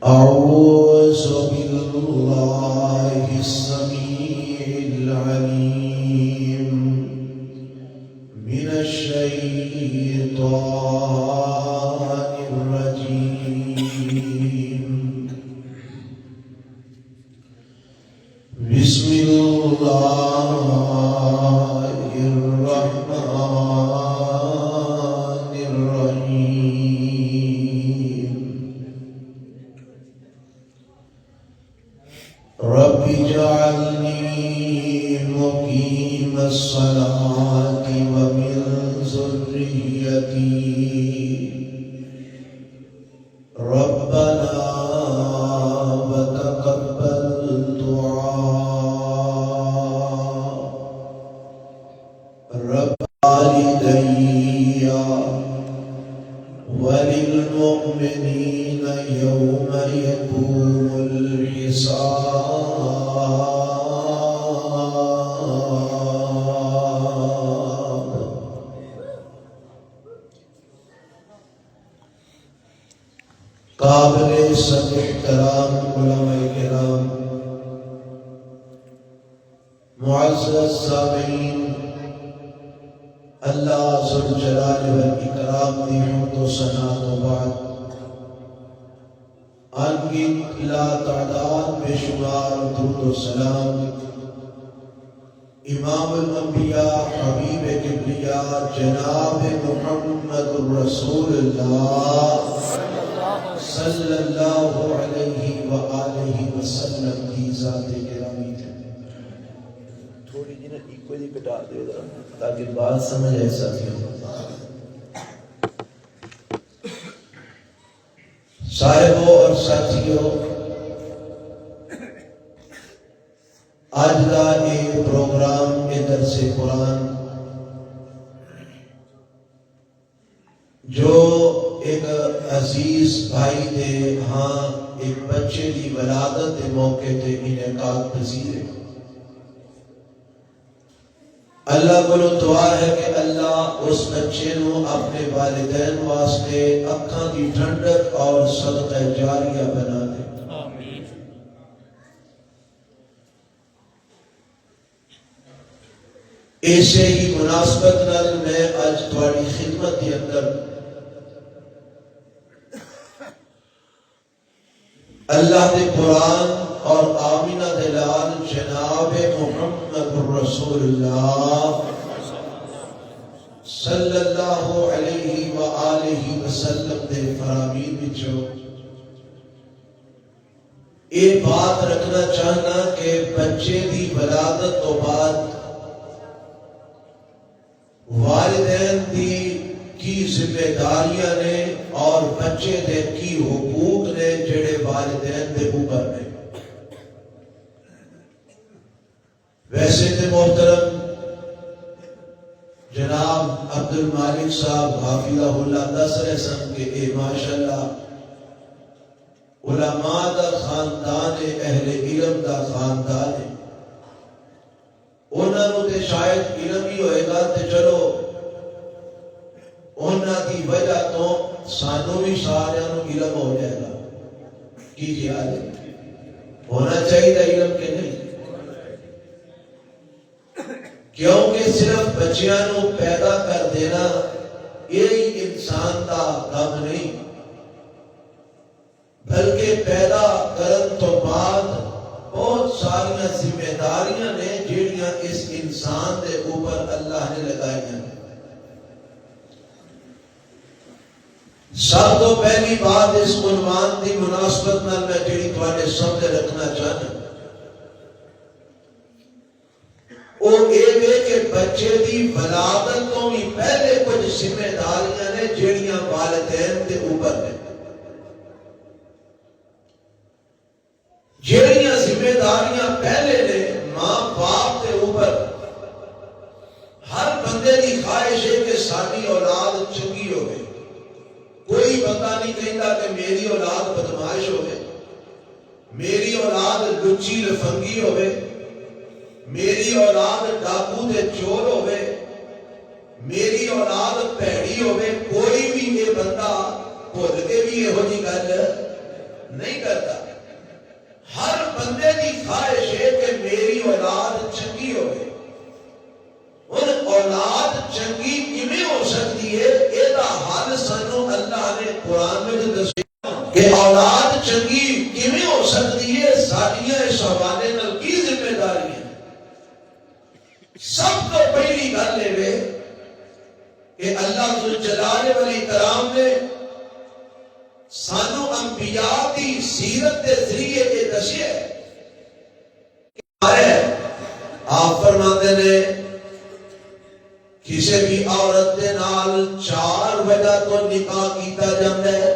أعوذ بالله السميع العليم من الشيطان الرجيم. بسم الله الرحمن الرحيم. رب اجعلني مقيم الصلاة ومن ذريتي ربنا وتقبل دعاء. رب والدي وللمؤمنين يوم يقوم الحساب. قابل سب احترام علماء کرام، معزز سامعین، اللہ ذوالجلال والاکرام دی حمد و ثنا و بعد ان کی لا تعداد بے شمار درود و سلام امام الانبیاء حبیب کبریاء جناب محمد الرسول اللہ صلی اللہ علیہ وآلہ وسلم کی ذات گرامی تھے. تھوڑی جی نا ایکو جی کٹا دے تاکہ بات سمجھ آئے ساتھیوں. صاحبوں اور ساتھیوں، آج کا ایک پروگرام کے درس قرآن جو ایک عزیز بھائی دے ہاں ایک بچے دی ولادت دے موقع تے انعقاد پذیر ہے. اللہ کو دعا ہے کہ اللہ اس بچے نو اپنے والدین واسطے اکھاں دی ٹھنڈک اور صدقہ جاریہ بنا دے. آمین. ایسے ہی مناسبت نال میں آج تھوڑی خدمت کے اندر اللہ دے قرآن اور آمینہ دلال جناب محمد الرسول اللہ صلی اللہ علیہ وآلہ وسلم دے فرامین بچو یہ بات رکھنا چاہنا کہ بچے دی ولادت تو بعد والدین دی کی ذمہ داریاں نے اور بچے دے کی حقوق نے جڑے والدین دے اوپر نے. ویسے تے محترم جناب عبد المالک صاحب حافظہ اللہ دس رہے سن کہ اے ماشاءاللہ علماء دا خاندان ہے، اہل علم دا خاندان ہے. انہاں نوں تے شاید علم ہی ہوئے گا تے چلو انہاں دی وجہ تو سانوں بھی سارے علم ہو جائے گا. کی خیال ہے؟ ہونا چاہیے علم کہ نہیں؟ کیونکہ صرف بچیاں نو پیدا کر دینا یہی انسان کا کام نہیں، بلکہ پیدا کرن تو بعد بہت ساری ذمہ داریاں نے جڑیاں اس انسان دے اوپر اللہ نے لگائی ہیں. سب تو پہلی بات اس عنوان دی مناسبت نال میں جڑی تواڈے سامنے رکھنا چاہنا وہ یہ ہے کہ بچے دی ولادت تو بھی پہلے کچھ ذمہ داریاں نے جڑیاں والدین دے اوپر نے. جڑیاں ذمہ داریاں پہلے نے ماں باپ دے اوپر. ہر بندے دی خواہش ہے کہ ساری اولاد چنگی ہوئے. کوئی بندہ نہیں کہتا کہ میری اولاد بدماش ہوئے، میری اولاد لچی لفنگی ہوئے، میری اولاد ڈاکو تے چور ہوئے، میری اولاد پیڑی ہوئے. کوئی بھی یہ بندہ بھول کے بھی یہو جی گل نہیں کرتا. قرآن میں جو دسیا کہ اولاد چنگی کیویں ہو سکتی ہے، ساڈیاں اس حوالے نال کی ذمہ داری ہے؟ سب تو پہلی گل ہے کہ اللہ ذوالجلال والاکرام نے سانو انبیاء کی سیرت کے ذریعے یہ دسیا ہے۔ آپ فرماتے نے کسی بھی عورت کے نال 4 وجہ تو نکاح کیتا جاتا ہے،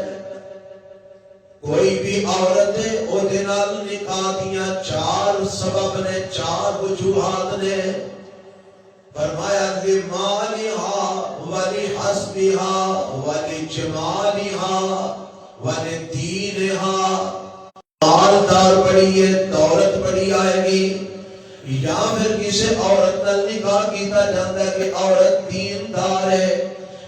کوئی بھی عورت ہے او دے نال نکاح دیاں 4 سبب نے، 4 وجوہات نے۔ فرمایا لمالہا ولحسبہا ولجمالہا ولدینہا، مالدار بڑی ہے، دولت بڑی آئے گی، یا پھر کسی عورت نال نکاح کیتا جاتا ہے کہ عورت دیندار ہے،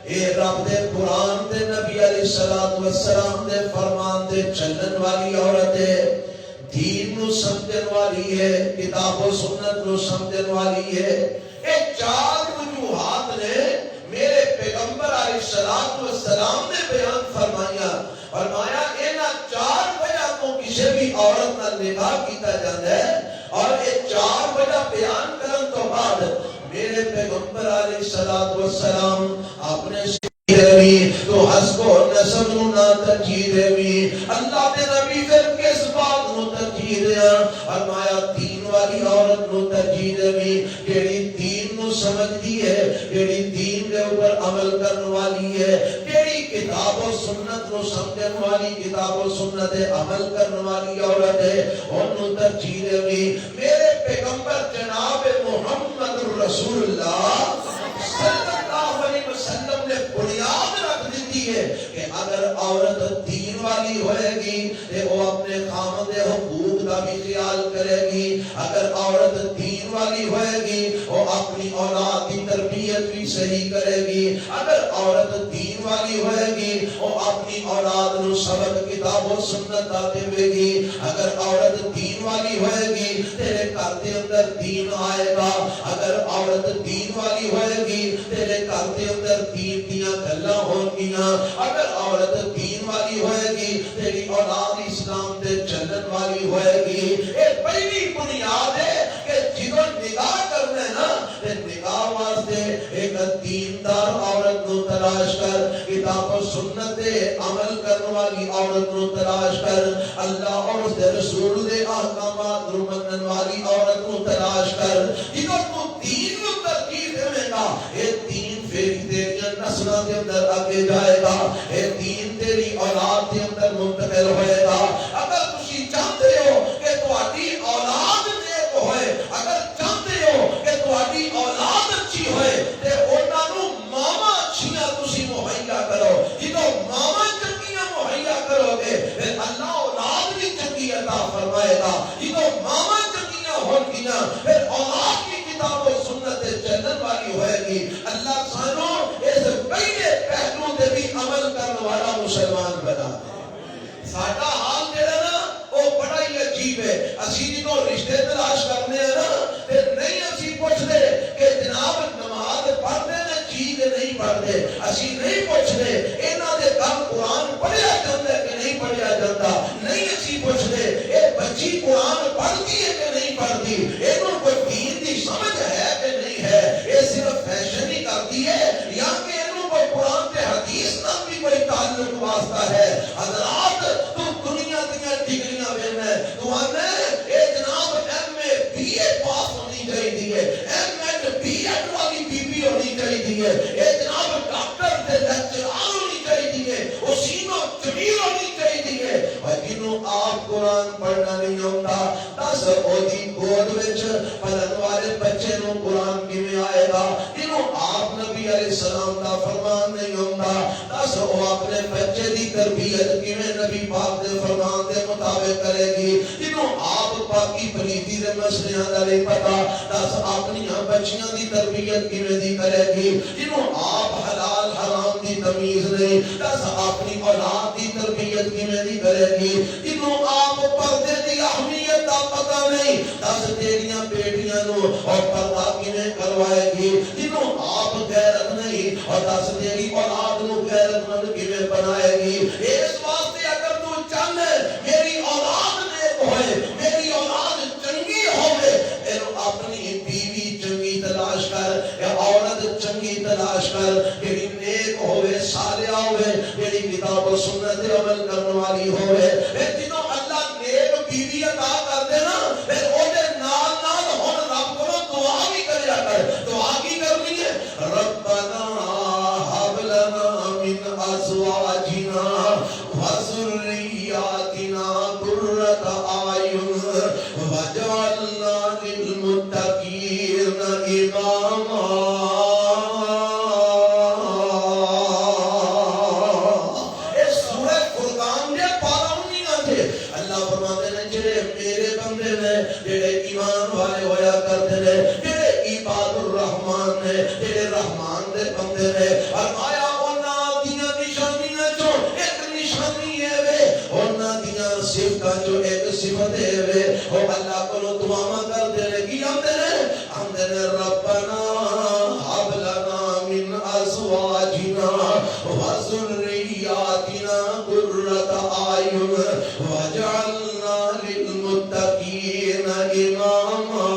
اے رب دے قرآن تے نبی علیہ السلام دے فرمان تے چلن والی عورت ہے، دین نو سمجھن والی ہے، کتاب و سنت نو سمجھن والی ہے۔ اے 4 وجوہات نے میرے پیغمبر علیہ السلام نے بیان فرمایا انہاں 4 وجہ تو کسی بھی عورت نال نکاح کیتا جاتا ہے، اور یہ 4 وجہ بیان کرن تو بعد میرے پیغمبر علیہ السلام اپنے تو حسب و نسب نو نہ ترجیح دیوی، اللہ دے نبی پھر کس بات نو ترجیح دیا؟ فرمایا دین والی عورت نو ترجیح دیوی، جیڑی دین نو سمجھتی ہے، جیڑی دین دے اوپر عمل کرن والی ہے، جیڑی کتاب و سنت نو سمجھن والی، کتاب و سنت عمل کرن والی عورت ہے، انہوں ترجیح دیوی۔ میرے پیغمبر جناب محمد رسول اللہ صلی اللہ علیہ وسلم نے بنیاد رکھ دیتی ہے کہ اگر عورت دین والی ہوئے گی تو وہ اپنے خامد حقوق کا بھی خیال کرے گی، اگر عورت دین والی ہوئے گی وہ اپنی اولاد کی تربیت بھی صحیح کرے گی، اگر عورت دین والی ہوئے گی وہ اپنی اولاد نو سبق کتاب و سنت دے گی، اگر عورت دین والی ہوئے گی تیرے گھر دے اندر دین آئے گا، اگر عورت دین والی ہوئے گی تیرے گھر دے اندر دین دیاں گلاں ہون گیاں، اگر عورت دین والی ہوئے گی تیری اولاد اسلام تے چلن والی ہوئے گی۔ یہ پہلی بنیاد ہے کہ جدوں نکاح کرنا ہے نا تے نکاح واسطے ایک دیندار عورت نو تلاش کر، کتاب و سنت تے عمل کرنے والی عورت نو تلاش کر، اللہ اور اس دے رسول دے احکامات نو منن والی عورت نو تلاش کر۔ جدوں تو دین نو ترجیح دے گا، اے دین پھر تیری نسلوں کے اندر آگے جائے گا، اے دین تیری اولاد کے اندر منتقل ہوئے گا۔ اگر تسی چاہتے ہو کہ تہاڈی اولاد نیک ہوئے، اگر چاہتے ہو کہ تہاڈی اولاد اچھی ہوئے تے انہاں نو ماواں اچھیاں تسی مہیا کرو۔ جدوں ماواں چنگیاں مہیا کرو گے پھر اللہ اولاد بھی چنگی عطا فرمائے گا۔ جدوں ماواں چنگیاں ہون گیاں پھر اولاد بھی کتاب و سنت چلن والی ہوئے گی۔ اللہ سانو اس پہلے پہلو تے بھی عمل کرنے والا مسلمان بنا دے۔ ساڈا حال جڑا نا وہ بڑا ہی عجیب ہے، اسی جدوں رشتے تلاش کرنے ہیں نا تے نہیں اسی پوچھتے کہ جناب نماز پڑھتے نے جی کہ نہیں پڑھتے، اسی نہیں پوچھتے انہاں دے گھر قرآن پڑھیا جاتا ہے کہ نہیں پڑھیا جاتا، نہیں اسی پوچھتے اے بچی قرآن پڑھتی ہے کہ نہیں پڑھتی، اینوں کوئی دین دی سمجھ ہے کہ نہیں ہے، اے صرف فیشن ہی کرتی ہے یا کہ اینوں کوئی قرآن تے حدیث نال بھی کوئی تعلق واسطہ ہے۔ حضرات تو دنیا دیاں ڈگریاں وینا تو آنے اے جناب MA BA پاس ہونی چاہیے، MA والی بی ہونی چاہیے، اے جناب ڈاکٹر تے لیکچرار ہونی چاہیے، وہ سینوں جمیل ہونی چاہیے۔ اور جنوں آپ قرآن پڑھنا نہیں ہوتا دس اودی گود وچ پڑھن والے بچے نو قرآن کیویں آئے گا؟ جنوں آپ نبی علیہ السلام دا فرمان نہیں ہوتا دس وہ اپنے بچے دی تربیت کیویں نبی پاک دے فرمان دے مطابق کرے گی؟ جنوں آپ پاکی پلیتی دے مسئلیاں دا نہیں پتا دس اپنی بچیاں دی تربیت کیویں دی کرے گی؟ جنوں آپ حلال حرام دی تمیز نہیں دس اپنی اولاد دی تربیت کیویں دی کرے گی؟ جنوں آپ پردے دی اہمیت دا پتہ نہیں دس تیریاں بیٹیاں نو اور پردہ کیویں کروائے گی؟ جنوں آپ غیرت نہیں اور دس تیری اولاد نو غیرت مند کیویں بنائے گی؟ کتاب و سنت عمل کرنے والی ہوئے جنہوں اللہ نیک بیوی عطا کر دے نا پھر او دے نال نال ہن رب کو دعا بھی کریا کر دعا کی کرنی ہے ربنا هب لنا من ازواجنا وذرياتنا قرة اعين واجعلنا للمتقين اماما اللہ کو دعا کر دے کی ہم دے ربنا هب لنا من ازواجنا وذرياتنا قرة اعين واجعلنا للمتقين اماما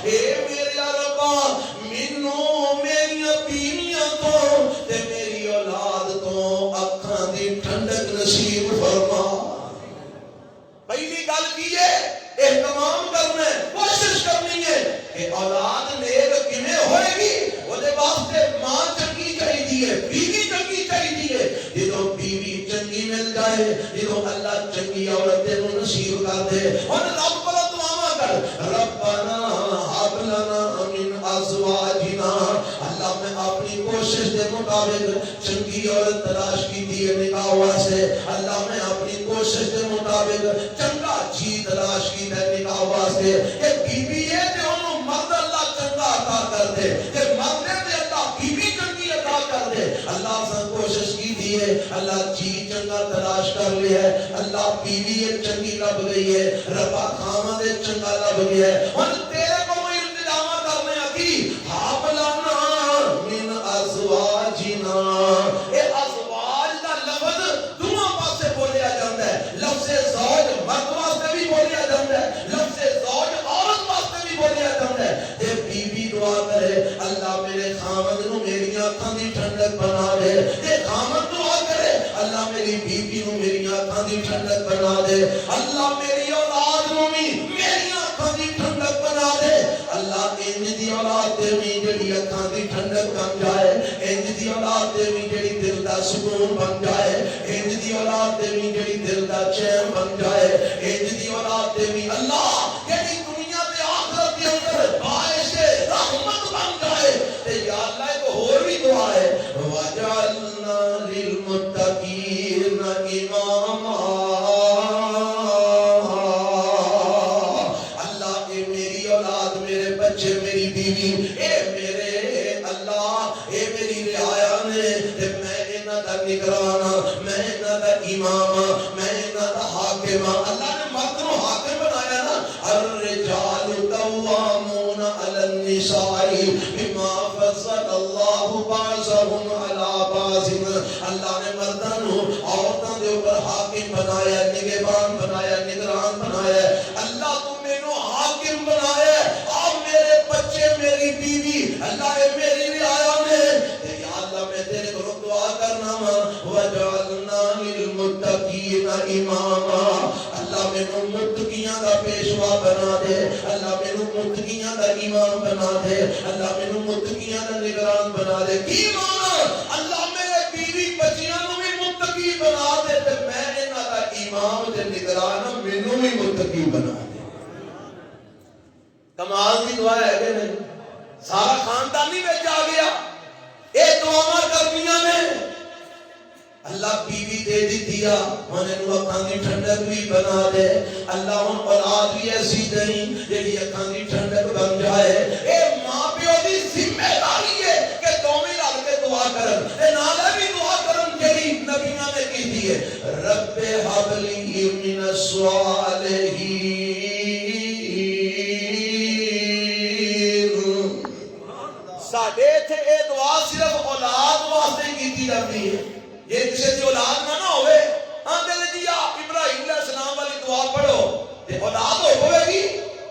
اے میرے ربا مینوں میری بیویاں تو تے میری اولاد تو اکھاں دی ٹھنڈک نصیب فرما پہلی گل کی ہے اہتمام کرنا ہے کوشش کرنی ہے کہ اولاد نیک کیویں ہوئے گی وہ دے واسطے ماں چنگی چاہیے ہے بیوی چنگی چاہیے ہے جدوں بیوی چنگی مل جائے جدوں اللہ چنگی عورت نوں نصیب کر دے ہن رب کو دعا کر ربنا هب لنا من ازواجنا اللہ میں اپنی کوشش دے مطابق چنگی عورت تلاش کی دی نکاح واسطے اللہ میں اپنی کوشش دے مطابق چنگا جی تلاش کی ہے نکاح واسطے کہ بیوی ہے تے اونوں مرد اللہ چنگا عطا کر دے کہ مرد تے اللہ بیوی چنگی عطا کر دے اللہ سے کوشش کی دی ہے اللہ جی چنگا تلاش کر لیا ہے اللہ بیوی چنگی لب گئی ہے ربا خامد چنگا لب گیا ہے اور تیرے کو التجا کرنے کی ہاب لانا من ازواجنا اے ازواج دا لفظ دونوں پاسے بولیا جاتا ہے لفظ زوج مرد واسطے بھی بولیا جاتا ہے لفظ زوج عورت واسطے بھی بولیا جاتا ہے تے بیوی دعا کرے اللہ میرے خامد نو میری آنکھاں دی ٹھنڈک بنا دے تے خامد دعا کرے اللہ میری بیوی نو میری آنکھاں دی ٹھنڈک بنا دے اللہ میری اولاد نو بھی میری آنکھاں دی ٹھنڈک بنا دے اللہ انج دی اولاد تے بھی جڑی آنکھاں دی ٹھنڈک بن جائے انج دی اولاد تے بھی جڑی دل دا سکون بن جائے انج دی اولاد تے بھی جڑی دل دا چین بن جائے انج دی اولاد تے بھی اللہ جڑی دنیا تے آخرت دے اندر باعث رحمت بن جائے تے یا اللہ ایک اور بھی دعا ہے وَجَعَلْنَا لِلْمُتَّقِينَ إِمَامًا اللہ اے میری اولاد میرے بچے میری بیوی اے میرے اللہ اے میری رعایا نے میں انہاں دا نگران میں انہاں دا امام میں انہاں دا حاکم اللہ نے مرد کو حاکم بنایا نا الرجال قوامون علی النساء بما فضل اللہ بعضهم علی بعض اللہ نے مرداں نو عورتاں دے اوپر حاکم بنایا نگہبان بنایا نگران بنایا اللہ تو مینوں حاکم بنایا اب میرے بچے میری بیوی اللہ اے میری رعایا نے یا اللہ میں تیرے کو دعا کرنا وجعلنا للمتقین اماما اللہ مینوں متقیاں دا پیشوا بنا دے اللہ مینوں متقیاں دا امام بنا دے اللہ مینوں متقیاں دا نگران بنا دے کی مانا اللہ میرے بیوی بچیاں نوں بھی متقی بنا دے تے میں انہاں دا امام تے نگران مینوں بھی متقی بنا دے کمال دی دعا ہے کہ نہیں سارا خاندان ہی وچ آ گیا اے دعاواں کرنیاں نے اللہ بیوی دے دی دیا انہیں نو اکھاں دی ٹھنڈک بھی بنا دے اللہ ان اولاد بھی ایسی دیں جیڑی اکھاں دی ٹھنڈک بن جائے اے ماں پیو دی ذمہ داری ہے کہ دوویں رل کے دعا کرن اے نالے بھی دعا کرن جیڑی نبیاں نے کیتی ہے رب ہب لی من الصالحین ساڈے تے اے دعا صرف اولاد واسطے کیتی جاتی ہے یہ کسی کی اولاد نہ ہوئے آندے نے جی آپ ابراہیم علیہ السلام والی دعا پڑھو تے اولاد ہوئے گی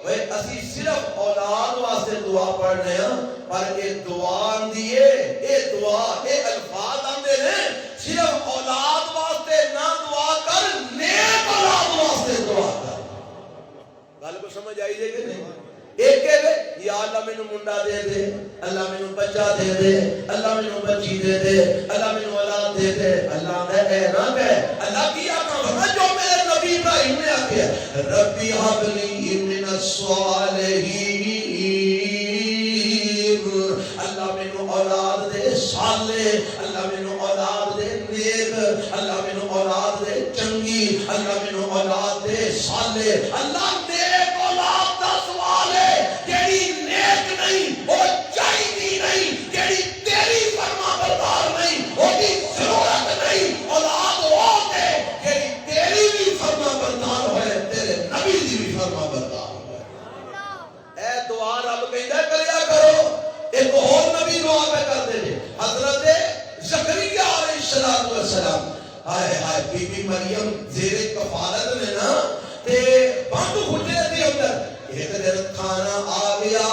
وہ اسی صرف اولاد واسطے دعا پڑھنے ہیں پر یہ دعا دیئے یہ دعا دے دے، اللہ مینوں بچی دے دے، اللہ مینوں اولاد دے دے، اللہ نے اے نہ کہے، اللہ کی آقا فرما جو میرے نبی ابراہیم نے آکھیا ربی حب لی من الصالحین، اللہ مینوں اولاد دے صالح، اللہ مینوں اولاد دے نیک، اللہ مینوں اولاد دے چنگی، اللہ مینوں اولاد دے صالح۔ اللہ نیک اولاد دا سوال ہے جیڑی نیک نہیں وہ چاہیدی نہیں، جیڑی تیری فرما بردار نہیں وہ دی ضرورت نہیں، اولاد وہ دے جیڑی تیری بھی فرما بردار ہوئے، تیرے نبی دی بھی فرما بردار ہوئے۔ اے دعا رب کہندا کریا کرو۔ ایک اور نبی دعا پہ کر دے جے، حضرت زکریا علیہ السلام، ہائے ہائے بی بی مریم زیر کفالت میں نا تے بند حجرے دے اندر ایک دن کھانا آ گیا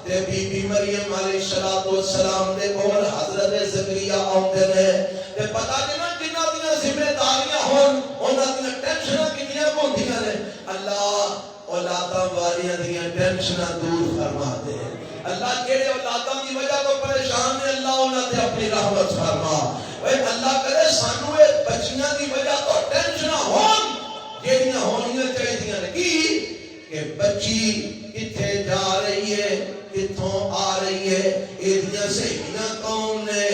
تے بی بی مریم علیہ السلام دے کول حضرت زکریا آتے نے تے پتہ دینا جنہ دیاں ذمہ داریاں ہون انہاں دیاں ٹینشناں کتنیاں ہوندیاں نے، اللہ اولاداں والیاں دیاں ٹینشناں دور فرما دے۔ اللہ جڑے اولاداں دی وجہ تو پریشان نے اللہ انہاں تے اپنی رحمت فرما۔ اے اللہ کرے سانو اے بچیاں دی وجہ تو ٹینشناں ہون جیڑیاں ہونیاں چاہیدیاں نے کی کہ بچی کتھے جا رہی ہے، کتھوں آ رہی ہے، ایدیاں سہیلیاں کون نے،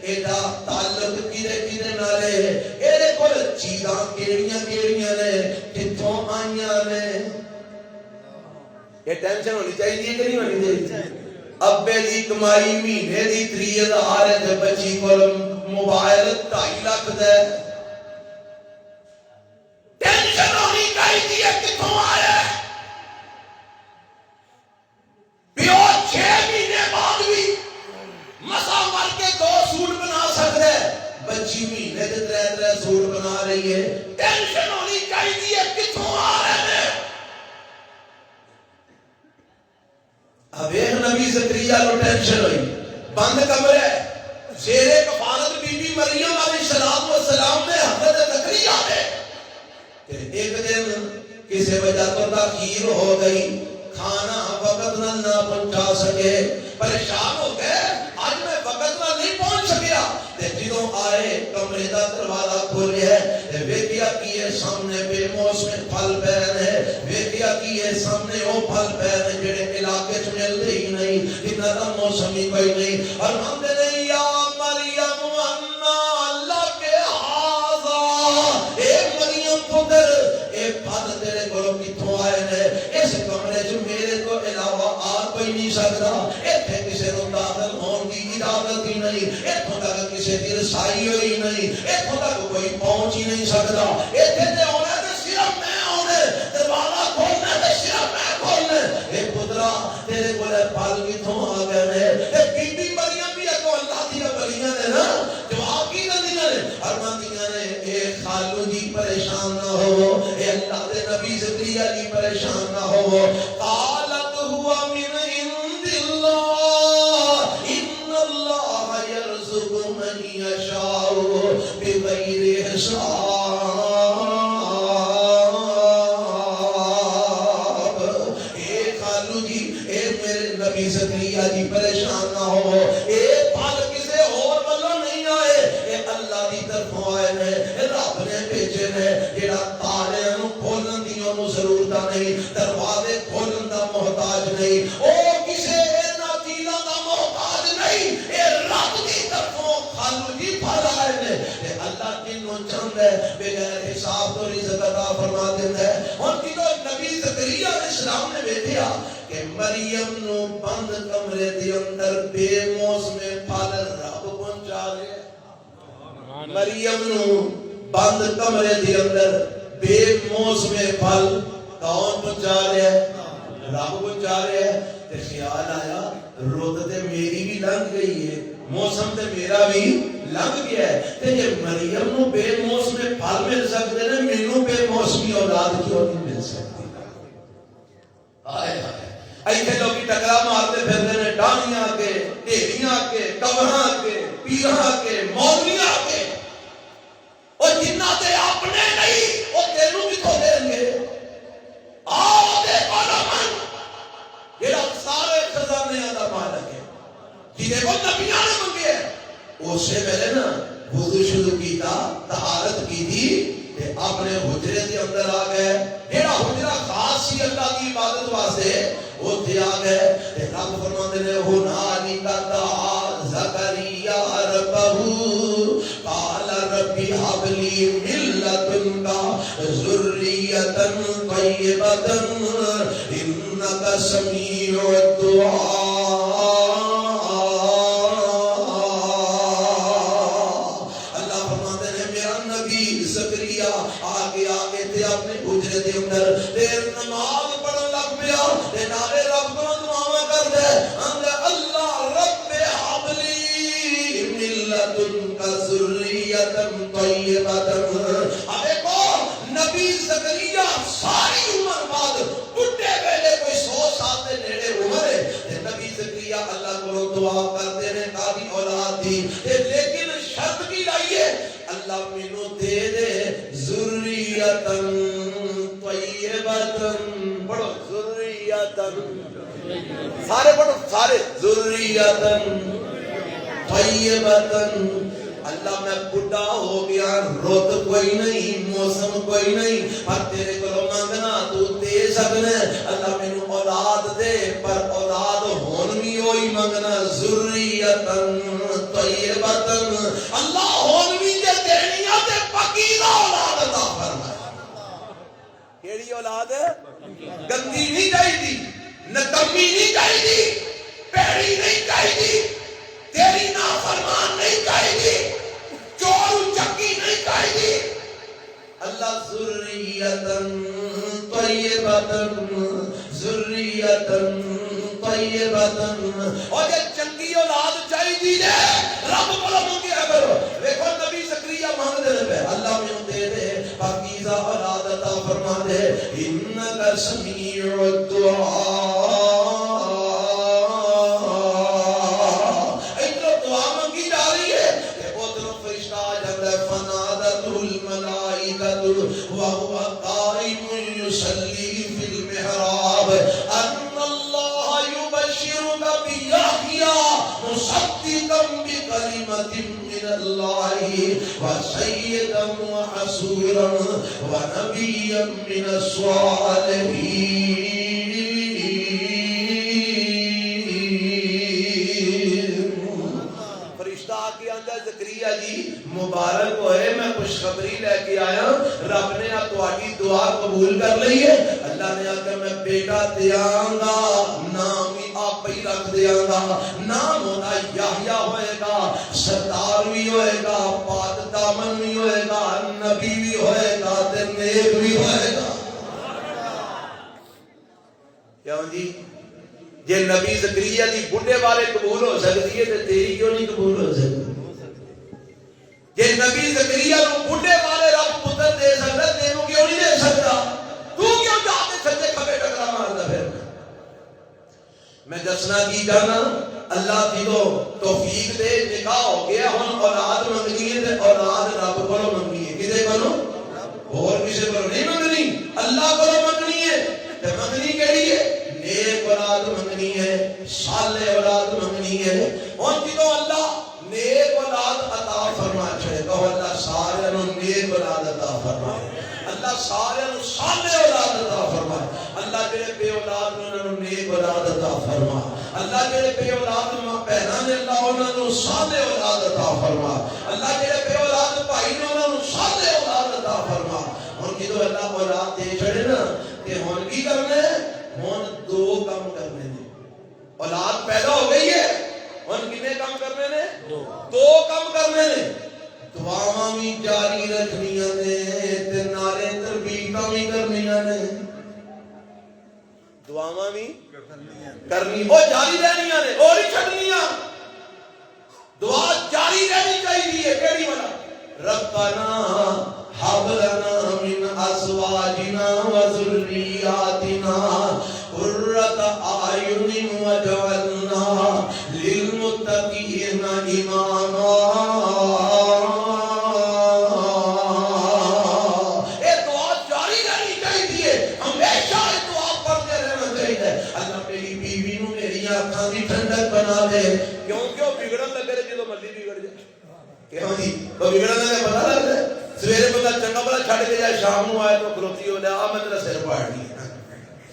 ایڈا تعلق کدے کدے نالے، ایدے کول چیزاں کیڑیاں کیڑیاں نے، کتھوں آئیاں نے۔ یہ ٹینشن ہونی چاہیے کہ نہیں ہونی چاہیے؟ ابے دی کمائی مہینے دی 30,000 ہے تے بچی کول موبائل 2.5 لاکھ دے، ٹینشن ہونی چاہیے کتھوں آیا ہے؟ پیو 6 مہینے بعد بھی مسا مر کے 2 سوٹ بنا سکتے، بچی مہینے کے 3 سوٹ بنا رہی ہے، ٹینشن ہونی چاہیے کتھوں آ رہے ہیں؟ اب ایک نبی زکریا کو ٹینشن ہوئی، بند کمرے زیر کفالت بی بی مریم علیہ السلام نے حضرت زکریا نے ایک دن کسی وجہ تو تاخیر ہو گئی، کھانا وقت نہ پہنچا سکے، پریشان ہو گئے آج میں وقت نہ نہیں پہنچ سکیا، جدوں آئے کمرے دا دروازہ کھولیا ویکھیا کیے سامنے بے موسم پھل پین ہے، ویکھیا کیے سامنے وہ پھل پین ہے جڑے علاقے چ ملتے ہی نہیں، جنہاں دا موسم ہی کوئی نہیں، اور مانتے نہیں یا مریم انا لک ھذا، اے مریم پتر اے پھل تیرے کولوں کتھوں آئے نے؟ اس کمرے چ میرے تو علاوہ آ کوئی نہیں سکدا، ایتھے کسے نوں داخل ہون دی اجازت ہی نہیں، ایتھوں تک کسے دی رسائی ہوئی نہیں، ایتھوں تک کوئی پہنچ ہی نہیں سکدا، ایتھے تے ہونا تے صرف میں ہونا، دروازہ کھولنا تے صرف میں کھولنا، اے پترا تیرے کولے پھل کتھوں آ گئے نے؟ اے بی بی مریم بھی اگوں اللہ دی ولیاں نے نا جواب کی دیندیاں نے، فرماندیاں نے اے خالو جی پریشان نہ ہو، اے اللہ دے نبی زکریا جی پریشان نہ ہو، قالت ہوا من عند اللہ ان اللہ یرزق من یشاء بغیر حساب، اے خالو جی اے میرے نبی زکریا جی پریشان نہ ہو، اے پھل کسے اور والوں نہیں آئے، اے اللہ دی طرفوں آئے نے، رب نے بھیجے نے، جڑا تارے نوں کھولن دی انہوں ضرورت نہیں، دروازے کھولن دا محتاج نہیں، او کسے اینا چیزاں دا محتاج نہیں، اے رب دی طرفوں خالو جی پھل آئے نے، اے اللہ جنوں چند ہے بغیر حساب تو رزق عطا فرما دیتا ہے۔ اور جنوں نبی زکریا علیہ السلام نے بیٹھیا کہ مریم نو بند کمرے دے اندر بے موسم پھل رب پہنچا رہے، مریم نو بند کمرے دے اندر بے موسم پھل کون پہنچا رہے ہیں؟ رب پہنچا رہے ہیں۔ تے خیال آیا رت تے میری بھی لنگ گئی ہے، موسم تے میرا بھی لنگ گیا ہے، تے یہ مریم نو بے موسم پھل مل سکتے ہیں، مینوں بے موسمی اولاد کیوں نہیں مل سکتی؟ آئے آئے ایتھے لوگی ٹکرا مارتے پھرتے نے، ڈانیاں کے، ڈھیریاں کے، کبراں کے، پیراں کے، مولویاں کے، اور جنہ تے اپنے نہیں وہ تینوں بھی تو دیں گے، آؤ دیکھو من جڑا سارے خزانے دا مالک ہے، جنہیں کو نبیاں اسے ویلے نا وضو شروع کیتا طہارت کی تھی تے اپنے حجرے دے اندر آ گئے جیڑا حجرہ خاص سی اللہ کی عبادت واسطے اوتھے آ گئے تے رب فرماندے نے ہنالک دعا زکریا ربہ قال ربی ہب لی من لدنک ذریۃ طیبۃ انک سمیع الدعاء دے اندر پھر نماز پڑھن لگ پیا تے نالے رب کو دعاواں کر دے اللہ رب حبلی من لدنک ذریۃ طیبۃ. اب دیکھو نبی زکریا ساری عمر بعد بڈھے ویلے کوئی 100 سال دے نیڑے عمر ہے تے نبی زکریا اللہ کو دعا کرتے نے کافی اولاد دی لیکن شرط کی لائیے اللہ مینوں دے دے ذریۃ پڑھو ذریۃ سارے پڑھو سارے ذریۃ طیبۃ. اللہ میں بڑھا ہو گیا رت کوئی نہیں موسم کوئی نہیں پر تیرے کو مانگنا تو دے سکنا اللہ مینوں اولاد دے پر اولاد ہون بھی ہوئی منگنا ذریۃ طیبۃ. اللہ ہون بھی دے دینی تے پاکیزہ اولاد عطا فرمائے. کیڑی اولاد گندی نہیں چاہیے نکمی نہیں چاہیے پیڑی نہیں چاہیے تیری نافرمان نہیں چاہیے چور چکی نہیں چاہیے. اللہ ذریۃ طیبۃ ذریۃ طیبۃ. اور یہ چنگی اولاد چاہیے رب کو منگیا کرو. دیکھو نبی زکریا مانگ دے پے اللہ میں دے دے پاکیزہ اولاد عطا فرما دے انک سمیع الدعاء. ایک دعا مانگی جا رہی ہے کہ ادھر فرشتہ آ جاتا ہے فنادت الملائکۃ وهو قائم يصلي في المحراب ان اللہ یبشرک بیحییٰ مصدقا بکلمۃ من اللہ وسیدا وحصورا ونبیا من الصالحین. فرشتہ آگے آندا زکریا جی مبارک ہوئے میں خوشخبری لے کے آیا رب نے تہاڈی دعا قبول کر لی ہے. اللہ نے آکھیا میں بیٹا دیاں گا نام ہی آپ ہی رکھ دیاں گا نام ہونا یحییٰ ہوئے گا سردار بھی ہوئے گا پاک دامن بھی ہوئے گا نبی بھی ہوئے گا تے نیک بھی ہوئے گا. کیوں جی جے نبی زکریا دی بڈھے والے قبول ہو سکتی ہے تے تیری کیوں نہیں قبول ہو سکتی؟ جے نبی زکریا نو بڈھے والے رب پتر دے سکتا تینوں کیوں نہیں دے سکتا؟ تو کیوں جا کے سجے کھبے ٹکرا مارتا پھر؟ میں دسنا کی چاہنا اللہ کی تو توفیق دے نکاح ہو گیا ہن اولاد منگنی ہے تے اولاد رب کو منگنی ہے کدے کو اور کسی کو نہیں منگنی اللہ کو منگنی ہے. تے منگنی کیڑی ہے؟ نیک اولاد منگنی ہے صالح اولاد منگنی ہے. اور جدو اللہ نیک اولاد عطا فرما چھڑے کہو اللہ سارے نو نیک اولاد عطا فرمائے اللہ سارے نو صالح اولاد عطا فرمائے. اللہ جڑے بے اولاد نے انہاں نو نیک اولاد عطا فرما. اللہ جڑے بے اولاد ماں بہناں نے اللہ انہاں نو صالح اولاد عطا فرما. اللہ جڑے بے اولاد بھائی نے انہاں نو صالح اولاد عطا فرما. ہن جدو اللہ اولاد دے چھڑے نا کہ ہن کی کرنا ہے؟ ہن دو کام کرنے نے. اولاد پیدا ہو گئی ہے ہن کنے کام کرنے نے؟ دو کام کرنے نے. دعاواں بھی جاری رکھنیاں نے تے نالے تربیتاں بھی کرنیاں نے. دعاواں بھی کرنی او جاری رہنیاں نے اور نہیں چھڈنیاں. دعا جاری رہنی چاہیے. کیڑی والا؟ ربنا هب لنا من ازواجنا وذرياتنا قرة اعين واجعلنا للمتقين اماما. یہ دعا جاری رہنی چاہیے ہمیشہ. یہ دعا پڑھتے رہنا چاہیے اللہ میری بیوی نو میری آنکھاں دی ٹھنڈک بنا دے کیونکہ وہ بگڑن لگے جدوں مرضی بگڑ جائے. کیوں جی بگڑا نے پتا لگتا ہے سویرے بندہ چنگا بڑا چھڑ کے جائے شام کو آئے تو کھلوتی ہو جائے میں تیرا سر پاڑ دیا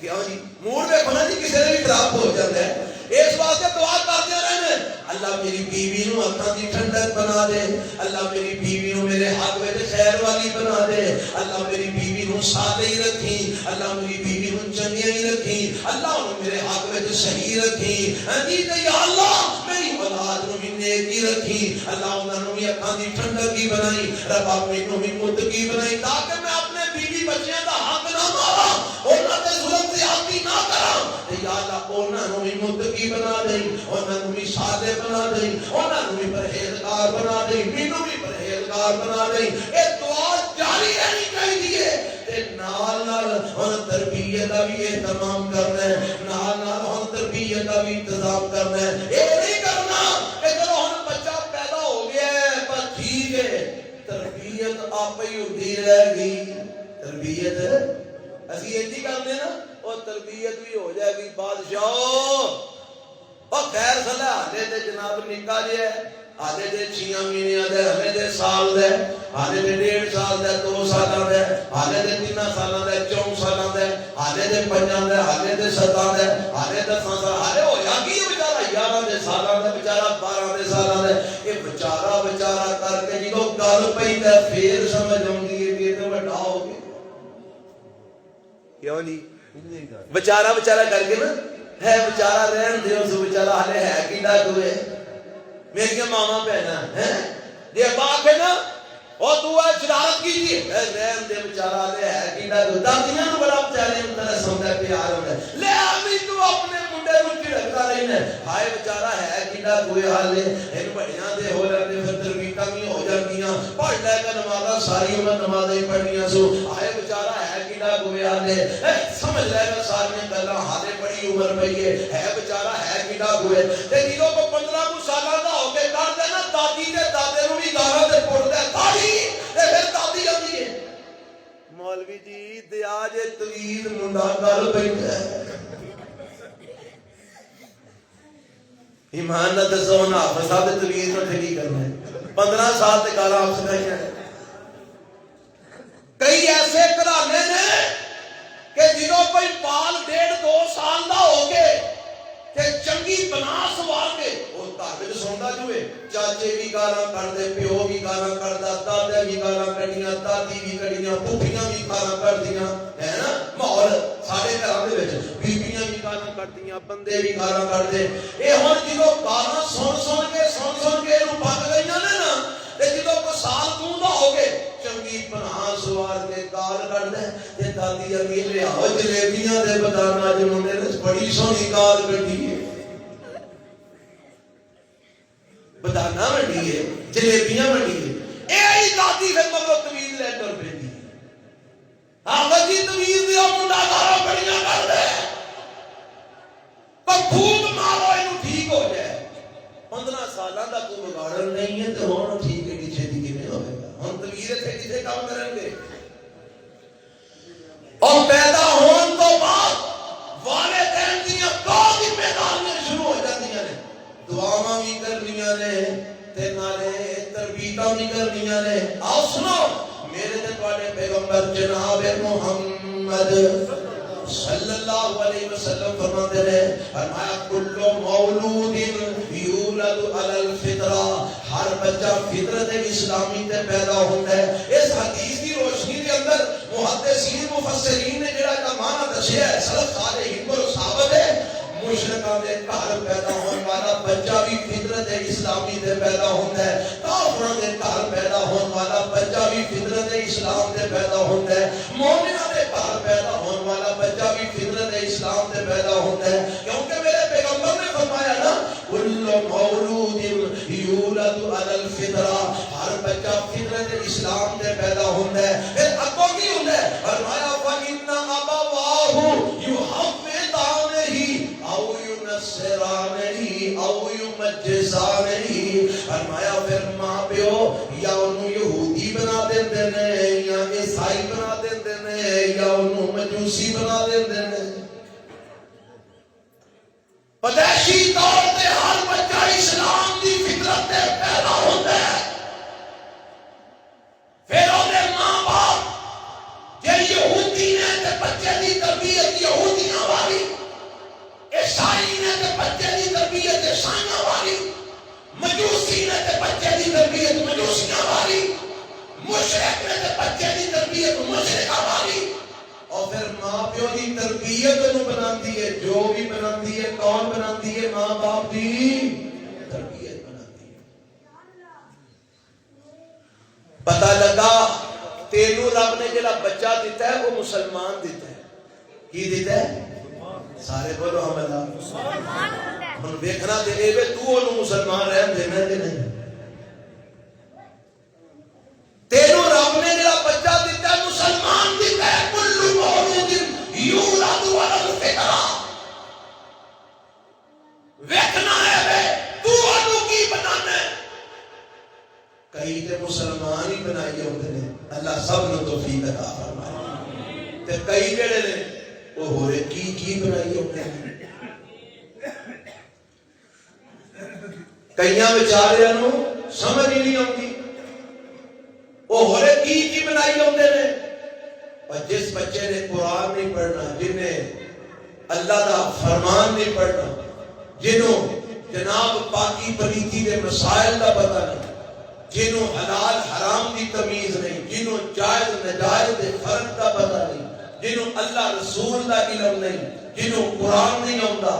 کیوں جی موڈ دیکھو نا جی کسی نے بھی خراب ہو جاتا ہے اس واسطے دعا کرتے رہنا اللہ میری بیوی نو اکھاں دی ٹھنڈک بنا دے اللہ میری بیوی نو میرے حق وچ خیر والی بنا دے اللہ میری بیوی نو صالح رکھی اللہ میری بیوی نو چنگی رکھی اللہ نو میرے حق وچ صحیح رکھی ہاں جی تے یا اللہ میری اولاد نو بھی نیکی رکھی اللہ انہاں نو بھی اکھاں دی ٹھنڈک کی بنائی رب مینوں بھی متقی بنائی تاکہ میں اپنے بیوی بچیاں دا حق نہ ماراں انہاں تے ظلم زیادتی نہ کراں تے یا اللہ انہاں نو بھی متقی بنا دے انہاں نو بھی صالح بنا دے انہاں نو بھی پرہیزگار بنا دے مینوں بھی پرہیزگار بنا دے اے دعا جاری رہنی چاہیے تے نال نال ہن تربیت دا بھی اہتمام کرنا ہے نال نال ہن تربیت دا بھی انتظام کرنا ہے اے نہیں کرنا کہ چلو ہن بچہ پیدا ہو گیا ہے پر ٹھیک ہے تربیت آپ ہی ہوتی رہ گئی تربیت اسی یہ جی کرتے نا اور تربیت بھی ہو جائے گی بادشاہ اور خیر صلاح آدھے دے جناب نکا جی ہے آدھے دے 6 مہینے دے ہمیں دے سال دے آدھے دے 1.5 سال دے 2 سال دے آدھے دے 3 سال دے 4 سال دے آدھے دے 5 دے آدھے دے 7 دے آدھے 10 سال آدھے ہو یا کی بیچارہ 11 دے سال دے بیچارہ 12 دے سال دے یہ بیچارہ کر کے جدو گل پئی تے پھر سمجھ آؤندی ہے کہ تے بڑا ہو گیا کیوں جی بیچارہ کر کے نا ہے بیچارہ رہن دے اس بیچارہ ہلے ہے کیڑا کوئے میری ماما بہنا ہے جی باپ ہے نا اور تو ہے شرارت کی تھی رہن دے بیچارہ ہلے ہے کیڑا کوئے دادیاں نو بڑا بیچارے انتر سمجھا پیار ہوتا ہے لے آمی تو اپنے منڈے رو چڑھتا رہی ہے ہائے بیچارہ ہے کیڑا کوئے حالے ان بڑیاں دے ہو جاتے پھر تربیتاں بھی ہو جاندیاں پڑھ لے کر نمازاں ساری عمر نمازیں پڑھنیاں سو ہائے بیچارہ ہے کیڑا کوئے حالے سمجھ لے کر ساری گلاں حالے بڑی عمر پئی ہے بیچارہ ہے کیڑا کوئے تے جدوں کو 15 سالاں دا ہو کے کر دے نا دادی تے دادے نو بھی گالاں تے پڑ دے دادی تے پھر دادی آندی ہے مولوی جی تے آج طویل منڈا گل پیندا ہے ایمان نہ دسو نا فساد طویل تو ٹھیک کرنا ہے 15 سال تے گالاں آپ سکھائیاں کئی ایسے گھرانے نے کہ جنہوں کوئی بال 1.5-2 سال دا ہو گئے کہ چنگی بنا سوار کے وہ گھر وچ سوندا جوئے چاچے بھی گالاں کردے پیو بھی گالاں کردا دادے بھی گالاں کڈیاں دادی بھی کڈیاں پھوپھیاں بھی گالاں کردیاں ہے نا ماحول سارے گھراں دے وچ بیبییاں بھی گالاں کردیاں بندے بھی گالاں کردے اے ہن جدوں گالاں سن کے اینوں پک گئیاں نے نا تے جدوں کو سال دا ہو گئے چنگی بنا سوار کے گال کڈدا تے دادی اگے لے آو جلیبیاں دے بدانا جنوں نے بڑی سونی گال کڈی ہے بدانا منڈی ہے جلیبیاں منڈی ہے اے ہی دادی پھر مگر طویل لے کر پیندی آ جی طویل دی منڈا گالاں بڑیاں کردے پر پھوک مارو اینو ٹھیک ہو جائے 15 سالاں دا کوئی بگاڑن نہیں ہے تے ہن ٹھیک ہے پیچھے دی کیویں ہوے گا ہن طویل تے کسے کام کرن گے اور پیدا ہون تو بعد والدین دیاں دو ذمہ داریاں شروع ہو جاندیاں نے دعاواں بھی کرنیاں نے تے نالے تربیتاں بھی کرنیاں نے آؤ سنو میرے تے تواڈے پیغمبر جناب محمد صلی اللہ علیہ وسلم فرماتے ہیں فرمایا کل مولود یولد علی الفطرہ ہر بچہ فطرت اسلامی تے پیدا ہوتا ہے اس حدیث کی روشنی کے اندر محدثین مفسرین نے جڑا معنی دسیا ہے سلف صالحین کو ثابت ہے مشرکاں دے گھر پیدا ہونے والا بچہ بھی فطرت اسلامی تے پیدا ہوتا ہے کافراں دے گھر پیدا ہونے والا بچہ بھی فطرت اسلام تے پیدا ہوتا ہے مومناں دے گھر پیدا ہونے والا بچہ بھی فطرت اسلام تے پیدا ہوتا ہے کیونکہ میرے پیغمبر نے فرمایا نا کل مولود یولد علی الفطرہ ہر بچہ فطرت اسلام تے پیدا ہوتا ہے پھر اگوں کی ہوتا ہے فرمایا فَإِنَّ أَبَوَاهُ يُحَوِّدَانِهِ او ينصرانہی او یمجسانہی فرمایا پھر ماں پیو یا انہوں یہودی بنا دیندے نے یا عیسائی بنا دیندے نے یا انہوں مجوسی بنا دیندے نے پیدائشی طور تے ہر بچہ اسلام دی فطرت تے پیدا ہوتا ہے تربیت مشرکہ والی، اور پھر ماں پیو کی تربیت نو بناتی ہے، جو بھی بناتی ہے کون بناتی ہے؟ ماں باپ کی تربیت بناتی ہے۔ پتہ لگا تینوں رب نے جڑا بچہ دیتا ہے وہ مسلمان دیتا ہے۔ کی دیتا ہے؟ سارے بولو ہم اللہ۔ ہن ویکھنا تے اے وے تو اونوں مسلمان رہن دینا تے نہیں۔ تینوں رب نے جڑا بچہ دیتا ہے مسلمان دیتا ہے۔ کل مولود یولد علی الفطرہ، ویکھنا ہے وے تو اونوں کی بنانا ہے۔ کئی تے مسلمان ہی بنائی ہوندے نے، اللہ سب نو توفیق عطا فرمائے، تے کئی جڑے نے وہ ہورے کی بنائی ہوندے نے۔ کئیاں بیچاریاں نو سمجھ ہی نہیں آتی وہ ہورے کی بنائی ہوندے نے۔ اور جس بچے نے قرآن نہیں پڑھنا، جن نے اللہ دا فرمان نہیں پڑھنا، جنہوں جناب پاکی پلیتی دے مسائل دا پتہ نہیں، جنہوں حلال حرام دی تمیز نہیں، جنہوں جائز نجائز دے فرق دا پتہ نہیں، جنہوں اللہ رسول دا علم نہیں، جنہوں قرآن نہیں آتا،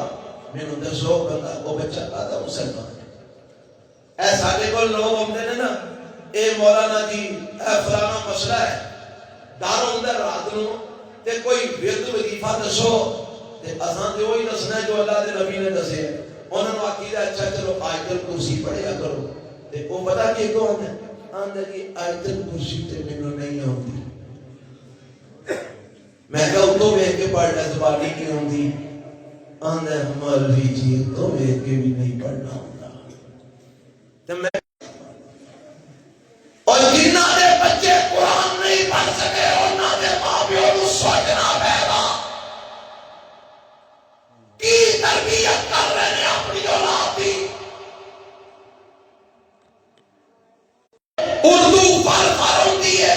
مینوں دسو بندہ وہ بچہ آدھا مسلمان ہے۔ اے ساڈے کول لوگ ہوندے نے نا، اے مولانا جی اے فلانا مسئلہ ہے، ڈر ہوندا رات نو تے کوئی ورد وظیفہ دسو تے اساں تے وہی دسنا جو اللہ دے نبی نے دسے۔ انہاں نوں عقیدہ اچھا چلو آیت الکرسی پڑھیا کرو، تے وہ پتہ کی کہو آندا کہ آیت الکرسی تے مینوں نہیں آندی۔ میں کہا تو ویکھ کے پڑھ لے، زبانی نہیں آندی۔ آندا مولوی جی تو ویکھ کے بھی نہیں پڑھنا ہوندا۔ تے میں اور جنہ دے بچے قرآن نہیں پڑھ سکے انہاں دے ماں پیو نوں سوچنا پے گا کی تربیت کر رہے ہیں اپنی اولاد دی۔ اردو فر ہوندی ہے،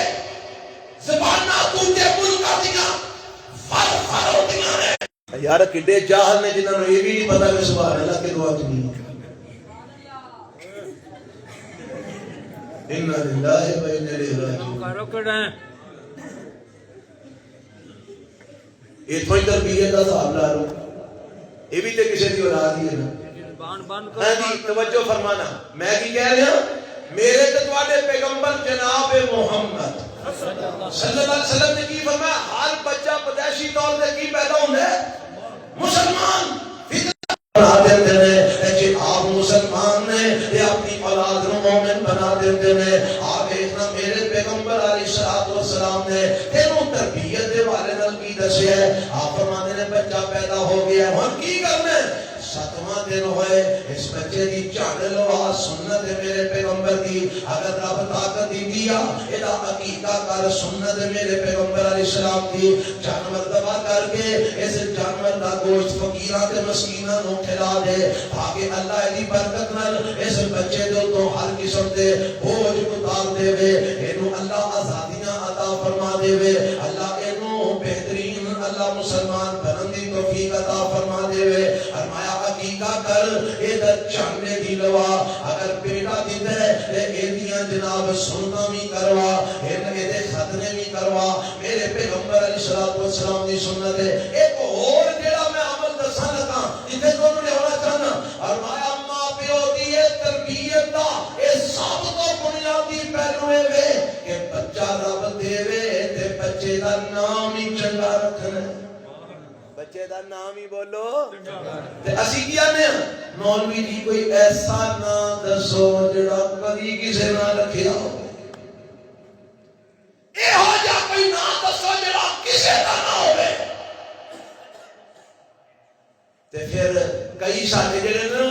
زباناں دوجے ملکاں دیاں فر ہوندیاں نے۔ یار کڈے جاہل نے جنہاں نوں یہ بھی نہیں پتہ کہ سبحان اللہ کے دعا کی اِنَّا لِلَّهِ وَإِنَّا إِلَيْهِ رَاجِعُونَ۔ یہ تو تربیت کا حساب لا لو، یہ بھی تو کسی کی اولاد ہی ہے نا۔ ہاں جی توجہ فرمانا، میں کی کہہ رہا میرے تے تواڈے پیغمبر جناب محمد صلی اللہ علیہ وسلم نے کی فرمایا، ہر بچہ پیدائشی طور پہ کی پیدا ہوندا ہے مسلمان۔ بنا دیتے ہیں کہ آپ مسلمان نے یہ اپنی اولاد کو مومن بنا دیتے ہیں۔ آپ ایسا میرے پیغمبر علیہ السلام نے تینوں تربیت دے بارے نال کی دسیا ہے۔ آپ فرماتے ہیں بچہ پیدا ہو گیا ہے، ہم کی کرنا ہے؟ 7واں دن ہوئے اس بچے دی جھڑ لوا، سنت ہے میرے پیغمبر دی۔ اگر رب طاقت دی دیا ادا عقیقہ کر، سنت ہے میرے پیغمبر علیہ السلام دی۔ جانور ذبح کر کے اس جانور دا گوشت فقیراں تے مسکیناں نوں کھلا دے، تاکہ اللہ دی برکت نال اس بچے دے تو ہر قسم دے بوجھ اتار دے وے، اینو اللہ آزادیاں عطا فرما دے وے، اللہ اینو بہترین اللہ مسلمان بنن دی توفیق عطا فرما دے وے۔ فرمایا عقیقہ کر ادھر چاندے دی لوا، اگر بیٹا دیتا ہے ایدیاں جناب سننا بھی کروا، ایدے ختنے بھی کروا، میرے پیغمبر علیہ السلام دی سنت ہے۔ ایک اور جڑا میں عمل دساں لگا جتنے دونوں نے ہونا چاہنا، فرمایا ماں پیو دی تربیت دا اے سب تو بنیادی پہلو ہے کہ بچہ رب دے وے تے بچے دا نام ہی چنگا رکھنا ہے۔ بچے دا نام ہی بولو تے اسی کیا نے مولوی جی کوئی ایسا نام دسو جڑا کبھی کسے نہ رکھیا ہو، اے ہو جا کوئی نام دسو جڑا کسے دا نہ ہوے۔ تے پھر کئی ساڈے جڑے نا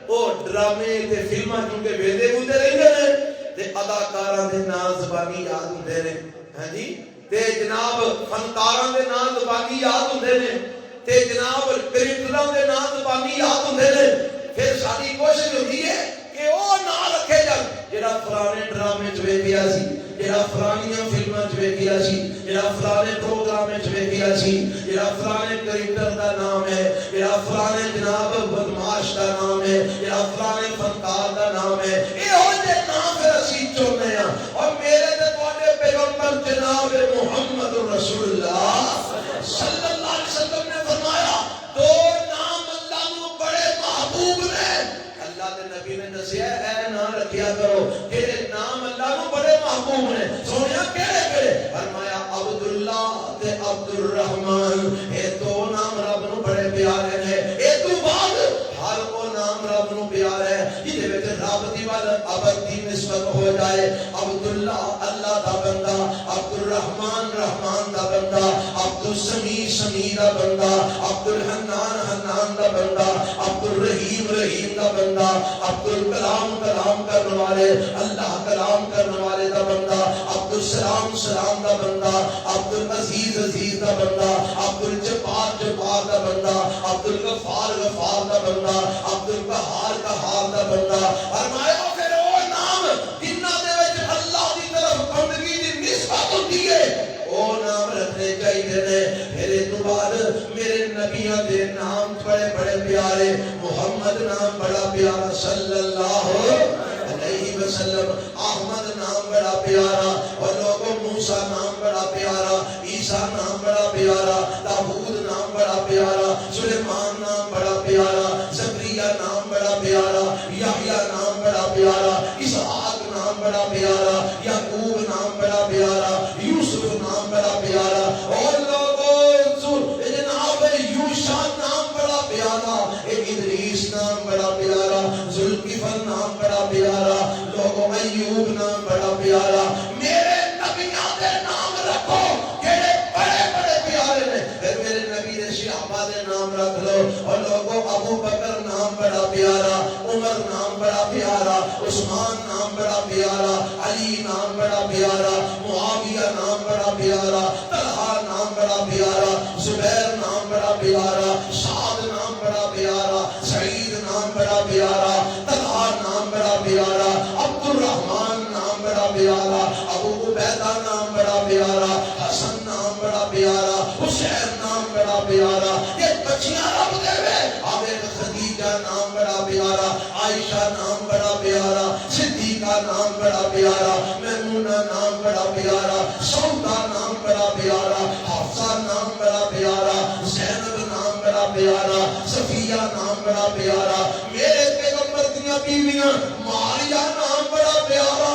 او ڈرامے تے فلماں کیونکہ ویندے بوندے رہندے نے تے اداکاراں دے نام زبانی یاد ہوندے نے، ہاں جی تے جناب فنکاراں دے نام زبانی یاد ہوندے نے، تے جناب کرکٹراں دے نام زبانی یاد ہوندے نے۔ پھر ساری کوشش ہوندی ہے کہ او نام رکھے جان جڑا فلانے ڈرامے چ ویکھیا سی، جڑا فلانیاں فلماں چ ویکھیا سی، جڑا فلانے پروگرام وچ ویکھیا سی، جڑا فلانے کرکٹر دا نام ہے، جڑا فلانے جناب بدماش دا نام ہے، جڑا فلانے فنکار دا نام ہے، اے ہو جے نام پھر اسی چونے ہاں۔ اور میرے تے تواڈے پیغمبر جناب جائے عبداللہ اللہ دا بندہ، عبدالرحمن رحمان دا بندہ، عبدالسمیع سمیع دا بندہ، عبدالحنان حنان دا بندہ، عبدالرحیم رحیم دا بندہ، عبدالکلام کلام کرنے والے اللہ کلام کرنے والے دا بندہ، عبدالسلام سلام دا بندہ، عبدالعزیز عزیز دا بندہ، عبدالجبار جبار دا بندہ، عبدالغفار غفار دا بندہ، عبدالقہار قہار دا بندہ۔ فرمایا پھر وہ نام جنہاں دے وچ اللہ دی طرف بندگی دی نسبت ہوندی ہے وہ نام رکھنے چاہیے نے۔ پھر اس تو بعد میرے نبیوں دے نام بڑے بڑے پیارے، محمد نام بڑا پیارا صلی اللہ علیہ وسلم، احمد نام بڑا پیارا، اور لوگوں موسیٰ نام بڑا پیارا، عیسیٰ نام بڑا پیارا، داؤد نام بڑا پیارا، سلیمان نام بڑا پیارا، زکریا نام بڑا پیارا، یحییٰ نام بڑا پیارا، اسحاق نام بڑا پیارا، یعقوب نام بڑا پیارا، یوسف نام بڑا پیارا، اور لوگوں جناب یوشع نام بڑا پیارا، ادریس نام بڑا پیارا، ذوالکفل نام بڑا پیارا، لوگوں ایوب نام بڑا پیارا۔ میرے نبیوں دے نام رکھو جڑے بڑے بڑے پیارے نے، پھر میرے نبی نے صحابہ دے نام رکھ لو، اور لوگوں ابو بکر نام بڑا پیارا، عمر نام بڑا پیارا، عثمان نام بڑا پیارا، علی نام بڑا پیارا، معاویہ نام بڑا پیارا، طلحہ نام بڑا پیارا، زبیر نام بڑا پیارا، سعد نام بڑا پیارا، سعید نام بڑا پیارا، طلحہ نام بڑا پیارا، عبدالرحمن نام بڑا پیارا، ابو عبیدہ نام بڑا پیارا، حسن نام بڑا پیارا، حسین نام بڑا پیارا۔ یہ بچیاں رب دے وے، آمین خدیجہ نام بڑا پیارا، عائشہ نام بڑا پیارا، صدیقہ نام بڑا پیارا، میمونہ نام بڑا پیارا، سودا نام بڑا پیارا، حفصہ نام بڑا پیارا، زینب نام بڑا پیارا، صفیہ نام بڑا پیارا۔ میرے پیغمبر دیاں بیویاں، ماریہ نام بڑا پیارا،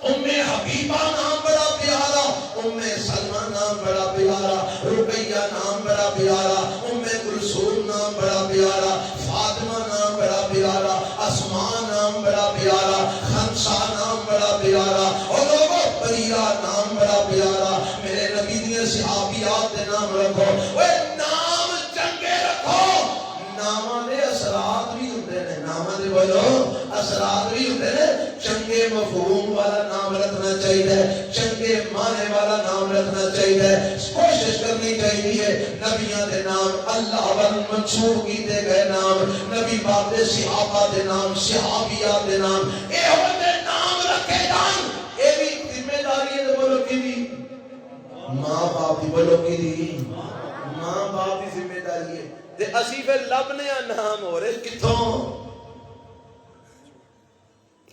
ام حبیبہ نام بڑا پیارا، ام سلمہ نام بڑا پیارا، رقیہ نام بڑا پیارا، ام کلثوم نام بڑا پیارا، فاطمہ نام بڑا پیارا، اسماء نام بڑا پیارا، خنسا نام بڑا پیارا، اور لوگوں بریرہ نام بڑا پیارا۔ میرے نبی دیاں صحابیات دے نام رکھو، وہ نام چنگے رکھو۔ ناماں دے اثرات بھی ہوندے نے، ناماں دے بولو اثرات بھی ہوندے نے۔ چنگے مفہوم والا نام رکھنا چاہیے، چنگے معنی والا نام رکھنا چاہیے۔ کوشش کرنی چاہیے نبیوں دے نام اللہ وال منسوب کیتے گئے نام، نبی پاک دے صحابہ دے نام، صحابیات دے نام، اے ہوندے نام رکھے جان۔ اے بھی ذمہ داری ہے۔ بولو کی دی ماں باپ دی، بولو کی دی ماں باپ دی ذمہ داری ہے۔ تے اسی پھر لبنے نام ہو رہے کتوں؟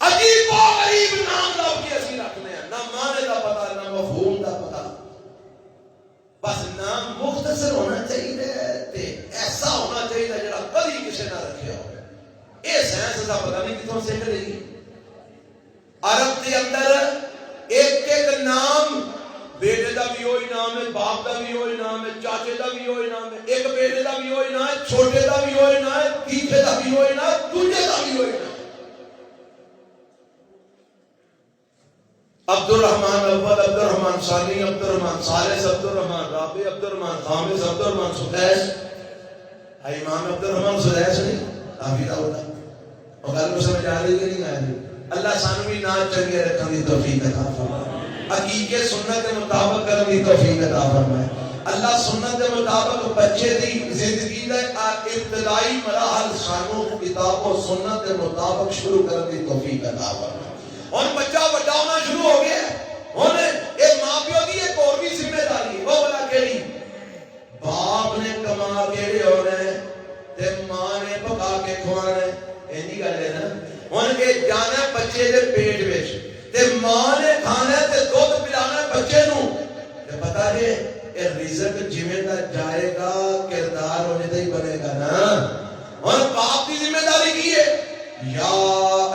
عجیب و غریب نام لب کے اسی رکھنے ہیں، نہ معنی دا پتہ نہ مفہوم دا پتہ، بس نام مختصر ہونا چاہیے تے ایسا ہونا چاہیے جڑا کبھی کسی نہ رکھیا ہو۔ یہ سائنس دا پتہ نہیں کتوں سیکھ لے گی۔ عرب کے اندر ایک ایک نام، بیٹے دا بھی وہی نام ہے، باپ دا بھی وہی نام ہے، چاچے دا بھی وہی نام ہے، ایک بیٹے دا بھی وہی نام ہے، چھوٹے دا بھی وہی نام ہے، تیسرے دا بھی وہی نام ہے، دوسرے دا بھی وہی نام ہے۔ عبدالرحمن اول، عبدالرحمن ثانی، عبدالرحمن ثالث، عبدالرحمن رابع، عبدالرحمن خامس، عبدالرحمن سدیس۔ امام عبدالرحمن سدیس نہیں کافی داؤدا، اور گل کو سمجھ آ رہی کہ نہیں آ رہی؟ اللہ سانو بھی نام چنگے رکھنے کی توفیق عطا فرمائے، حقیقت سنت کے مطابق کرنے کی توفیق عطا فرمائے۔ اللہ سنت کے مطابق بچے دی زندگی کا ابتدائی مراحل سانو کتاب و سنت کے مطابق شروع کرنے کی توفیق عطا فرمائے۔ اور بچہ بڑا ہونا شروع ہو گیا ہے، ایک ماں پیو کی ایک اور بھی ذمہ داری ہے، وہ بلا کیڑی؟ باپ نے کما کے ہونا تے ماں نے پکا کے کھوانا ہے، اینی گل ہے نا۔ ہن اے جانا بچے دے پیٹ وچ تے ماں نے کھانا تے دودھ پلانا بچے نو، تے پتہ ہے اے رزق جویں دا جائے گا کردار ہونے تے ہی بنے گا نا۔ اور باپ کی ذمہ داری کی ہے؟ یا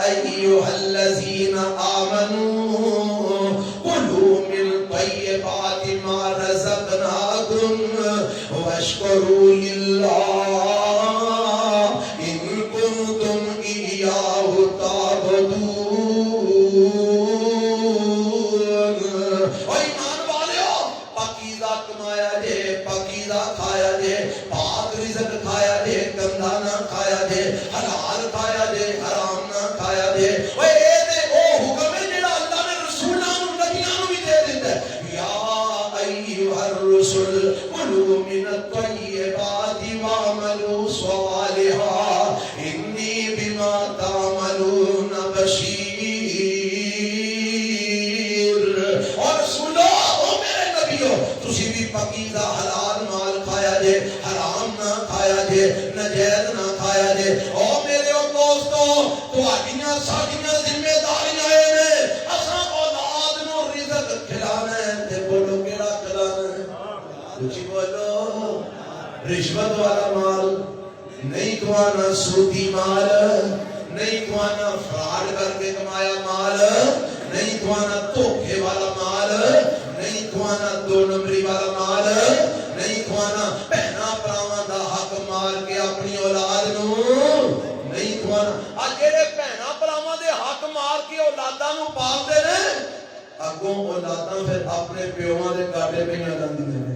ایھا الذین آمنوا کلوا من طیبات ما رزقناکم واشکروا للہ ان کنتم ایاہ تعبدون۔ الرسل كلوا من الطيبات واعملوا صالحا إني بما تعملون بشیر. اور سنو او میرے نبیوں تسی بھی پاکیزہ حلال مال کھایا جے حرام نہ کھایا جے ناجائز نہ کھایا جے. او میرے دوستو تہاڈیاں ساڈیاں ذمہ داریاں نے اساں اولاد نو رزق کھلانا ہے تے بولو کیڑا کھلانا ہے کچھ بولو. رشوت والا مال نہیں کھوانا, سودی مال نہیں کھوانا, فراڈ کر کے کمایا مال نہیں کھوانا, دھوکے والا مال نہیں کھوانا, دو نمبری والا مال نہیں کھوانا, بہنا پراواں دا حق مار کے اپنی اولاد نو نہیں کھوانا. آ جڑے بہنا پراواں دے حق مار کے اولاداں نو پالدے نے اگوں اولاداں پھر اپنے پیواں دے گاٹے پئیاں لاندیاں نے.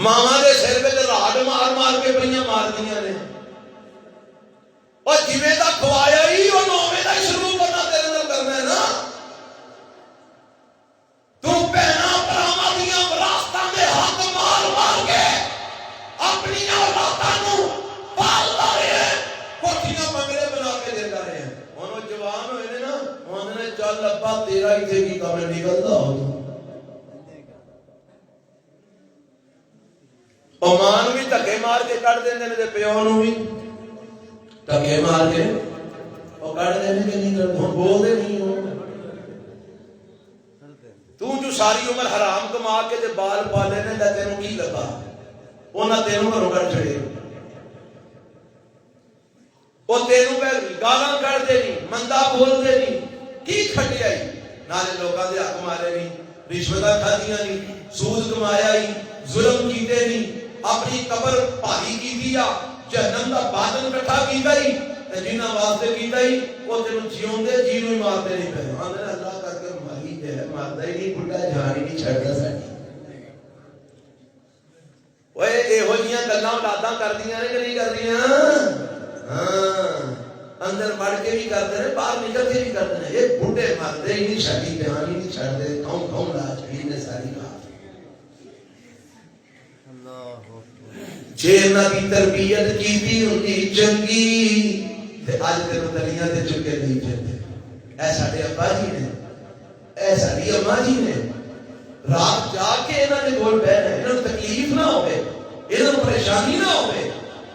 ماواں دے سر وچ راڑ مار مار کے پئیاں ماردیاں نے. اور جویں دا کھوایا ہی اونوں اوویں دا ہی سلوک بنا تیرے نال کرنا ہے نا. تو بہنا پراواں دیاں وراثتاں دے حق مار مار کے اپنی اولاداں نو پالدا رہے, کوٹھیاں بنگلے بنا کے دیندا رہے. ہن او جوان ہوئے نے نا, ہن نے چل ابا تیرا ایتھے کی کم نکلدا ہو تو او ماں نو بھی دھکے مار کے کڈ دیندے نے تے پیو نو بھی دھکے مار کے او کڈ دیندے کہ نہیں کڈ ہن بولدے نہیں ہو. تو جو ساری عمر حرام کما کے تے بال پالے نے تے تینوں کی لگا انہاں تینوں گھروں کڈ چھڑے. او تینوں پہ گالاں کڈدے نہیں, مندا بولدے نہیں, کی کھٹیا ہی نالے لوکاں دے حق مارے نہیں, رشوتاں کھادیاں نہیں, سود کمایا ہی, ظلم کیتے نہیں, اپنی قبر بھاری کیتی آ, جہنم دا بادن کٹھا کیتا ہی تے جنہاں واسطے کیتا ہی او تینوں جیوندے جی نوں ہی مارتے نہیں پے. آندے اللہ کر کے ماری دے ماردا ہی نہیں, بڈھا جان ہی نہیں چھڑدا ساڈی. اوئے ایہو جیاں گلاں اولاداں کردیاں نے کہ نہیں کردیاں؟ ہاں اندر بڑھ کے بھی کردے نے, باہر نکل کے بھی کردے نے. یہ بڈھے مردے ہی نہیں, ساڈی بیان ہی نہیں چھڑدے. کون کون لاج بھی نے ساری بات. جے انہاں دی تربیت کیتی ہوندی چنگی تے اج تینوں دلیاں تے چکے نہیں پھردے. اے ساڈے ابا جی نے, اے ساڈی اماں جی نے رات جا کے انہاں دے کول بیٹھنا, انہاں نوں تکلیف نہ ہوے, انہاں نوں پریشانی نہ ہوے,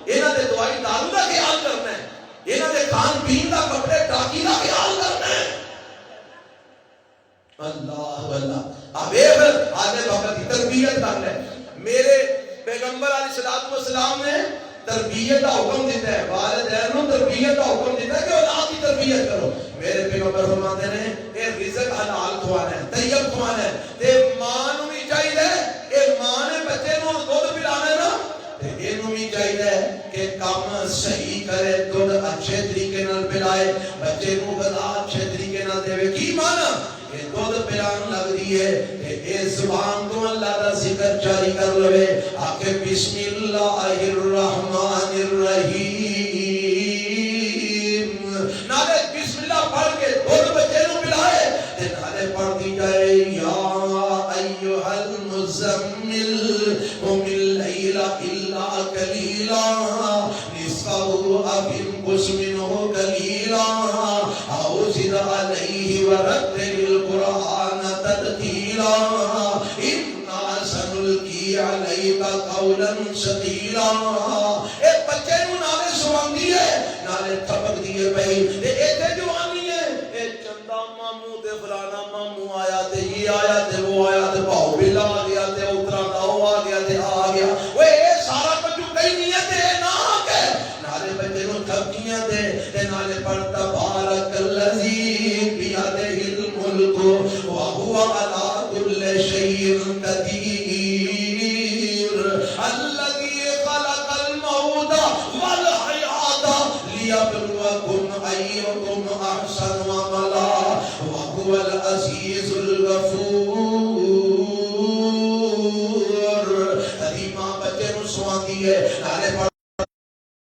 انہاں دے دوائی دارو دا خیال کرنا ہے, انہاں دے کھان پین دا کپڑے ٹاکی دا خیال کرنا ہے. اللہ اللہ ابیب آگے وقت کی تربیت کر لے. میرے پیغمبر علیہ الصلوۃ والسلام نے تربیت کا حکم دیتا ہے, والدین کو تربیت کا حکم دیتا ہے کہ اولاد کی تربیت کرو. میرے پیغمبر فرماتے ہیں اے رزق حلال کھوانا ہے, طیب کھوانا ہے. تے ماں نو بھی چاہیے, اے ماں نے بچے نو دودھ پلانا ہے نا, تے اینو بھی چاہیے کہ کام صحیح کرے, دودھ اچھے طریقے نال پلائے, بچے نو غذا اچھے طریقے نال دے. کی مانا کہ دودھ پلان لگ دی ہے کہ اے زبان تو اللہ دا ذکر جاری کر لوے, آکے بسم اللہ الرحمن الرحیم, نالے بسم اللہ پڑھ کے دودھ بچے نو پلائے, نالے پڑھ دی جائے یا ایھا المزمل قم اللیل الا قلیلا نصفہ او انقص منہ قلیلا او زد علیہ ورتل القرآن ترتیلا انا سنلقی علیک قولا ثقیلا. اے بچے نو نالے سوان دیے, نالے تھپک دیے بھائی. ایتھے جوانی ہے, اے چندا ماموں تے فلانا ماموں آیا تے یہ آیا تے وہ آیا تے بھاؤ بلا آ گیا تے اترا داؤ آ گیا تے آ گیا. اوے اے سارا کچھ کئی نہیں ہے تے نہ کہ نالے بچے نو تھپکیاں دے تے نالے پڑھ تبارک الذی بیدہ الملک وہو علی کل شیء قدیر الذی خلق الموت والحیات لیبلوکم ایکم احسن عملا وہو العزیز الغفور